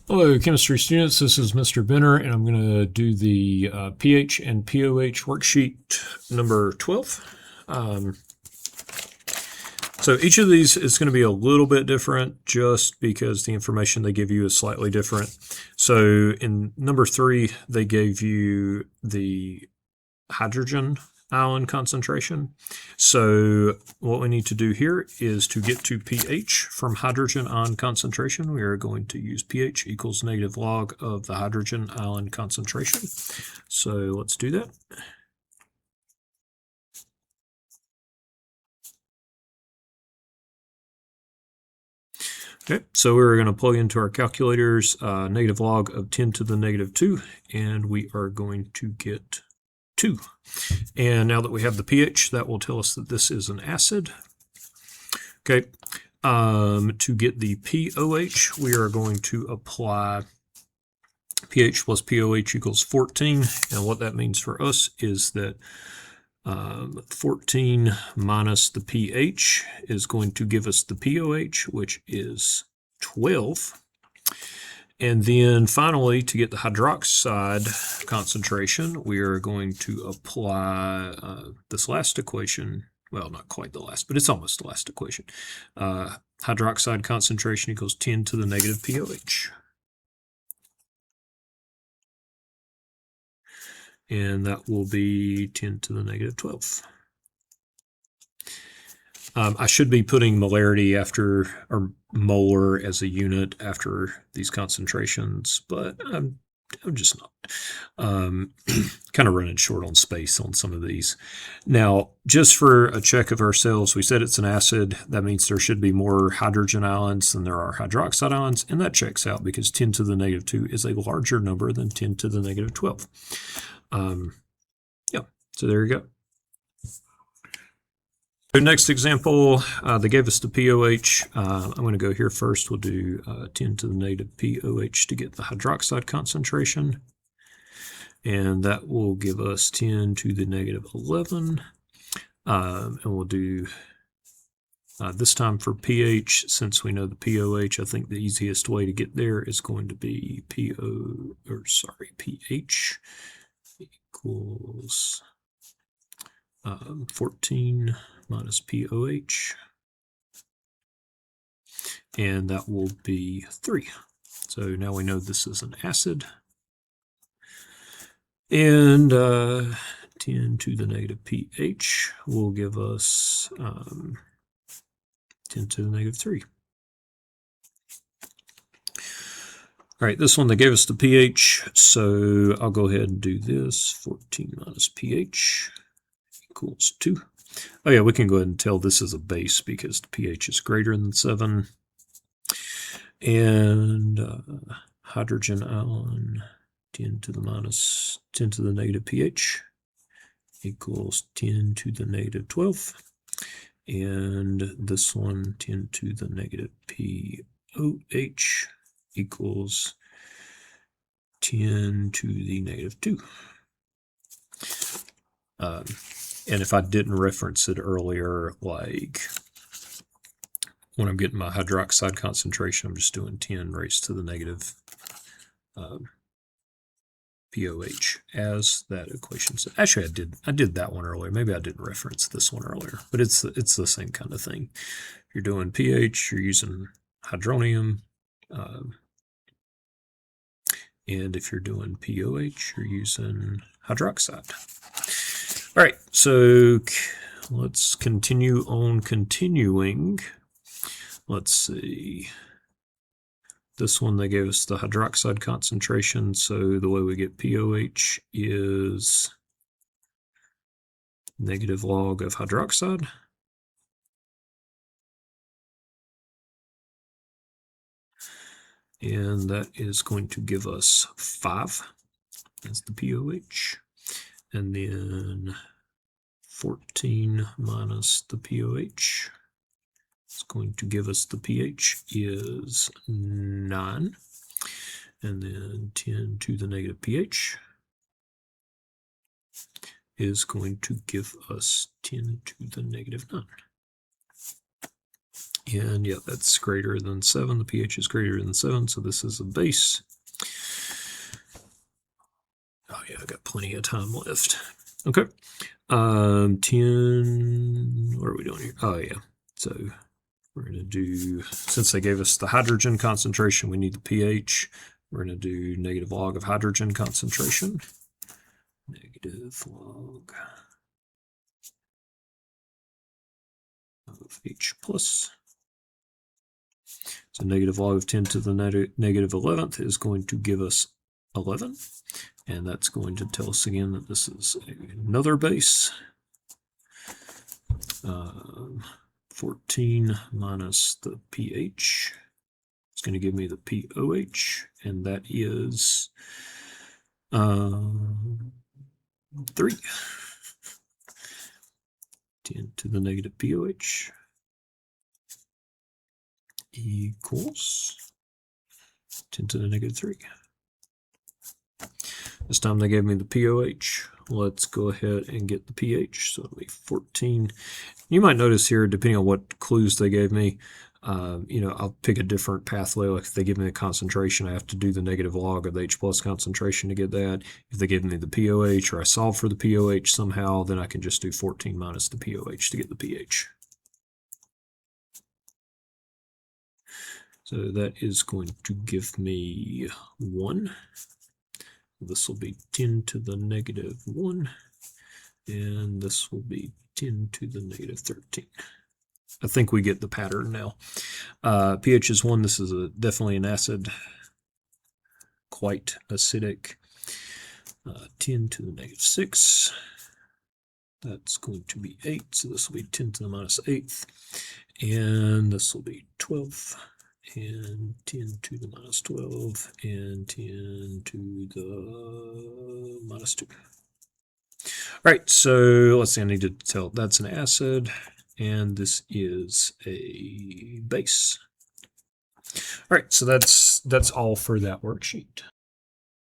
Hello, chemistry students. This is Mr. Benner, and I'm going to do the pH and pOH worksheet number 12. So each of these is going to be a little bit different just because the information they give you is slightly different. So in number 3, they gave you the hydrogen ion concentration. So what we need to do here is to get to pH from hydrogen ion concentration. We are going to use pH equals negative log of the hydrogen ion concentration. So let's do that. Okay, so we're going to plug into our calculators negative log of 10 to the negative 2, and we are going to get 2. And now that we have the pH, that will tell us that this is an acid. Okay, to get the pOH, we are going to apply pH plus pOH equals 14. And what that means for us is that 14 minus the pH is going to give us the pOH, which is 12. And then finally, to get the hydroxide concentration, we are going to apply this last equation. Well, not quite the last, but it's almost the last equation. Hydroxide concentration equals 10 to the negative pOH. And that will be 10 to the negative 12. I should be putting molarity after, or molar as a unit after these concentrations, but I'm just not. Kind of running short on space on some of these. Now, just for a check of ourselves, we said it's an acid. That means there should be more hydrogen ions than there are hydroxide ions, and that checks out because 10 to the negative 2 is a larger number than 10 to the negative 12. Yeah, so there you go. So next example, they gave us the pOH. I'm going to go here first. We'll do 10 to the negative pOH to get the hydroxide concentration. And that will give us 10 to the negative 11. And we'll do this time for pH, since we know the pOH, I think the easiest way to get there is going to be pH equals 14 minus pOH, and that will be 3. So now we know this is an acid. And 10 to the negative pH will give us 10 to the negative 3. All right, this one they gave us the pH, so I'll go ahead and do this. 14 minus pH equals 2. Oh yeah, we can go ahead and tell this is a base because the pH is greater than 7. And hydrogen ion 10 to the negative pH equals 10 to the negative 12. And this one 10 to the negative pOH equals 10 to the negative 2. And if I didn't reference it earlier, like when I'm getting my hydroxide concentration, I'm just doing 10 raised to the negative pOH as that equation said. Actually, I did that one earlier. Maybe I didn't reference this one earlier, but it's the same kind of thing. If you're doing pH, you're using hydronium. And if you're doing pOH, you're using hydroxide. All right, so let's continue on continuing. Let's see. This one, they gave us the hydroxide concentration, so the way we get pOH is negative log of hydroxide. And that is going to give us 5 as the pOH. And then 14 minus the pOH is going to give us the pH is 9. And then 10 to the negative pH is going to give us 10 to the negative 9. And yeah, that's greater than 7. The pH is greater than 7, so this is a base. Oh yeah, I got plenty of time left. Okay. 10, what are we doing here? Oh yeah, so we're going to do, since they gave us the hydrogen concentration, we need the pH. We're going to do negative log of hydrogen concentration. Negative log of H plus. So negative log of 10 to the negative 11th is going to give us 11. And that's going to tell us again that this is another base. 14 minus the pH. It's going to give me the pOH, and that is 3. 10 to the negative pOH equals 10 to the negative 3. This time they gave me the pOH. Let's go ahead and get the pH. So it'll be 14. You might notice here, depending on what clues they gave me, I'll pick a different pathway. Like if they give me the concentration, I have to do the negative log of the H plus concentration to get that. If they give me the pOH, or I solve for the pOH somehow, then I can just do 14 minus the pOH to get the pH. So that is going to give me 1. This will be 10 to the negative 1, and this will be 10 to the negative 13. I think we get the pattern now. pH is 1. This is definitely an acid, quite acidic. 10 to the negative 6. That's going to be 8, so this will be 10 to the minus 8th, and this will be 12. And 10 to the minus 12, and 10 to the minus 2. All right, so let's see, I need to tell that's an acid, and this is a base. All right, so that's all for that worksheet.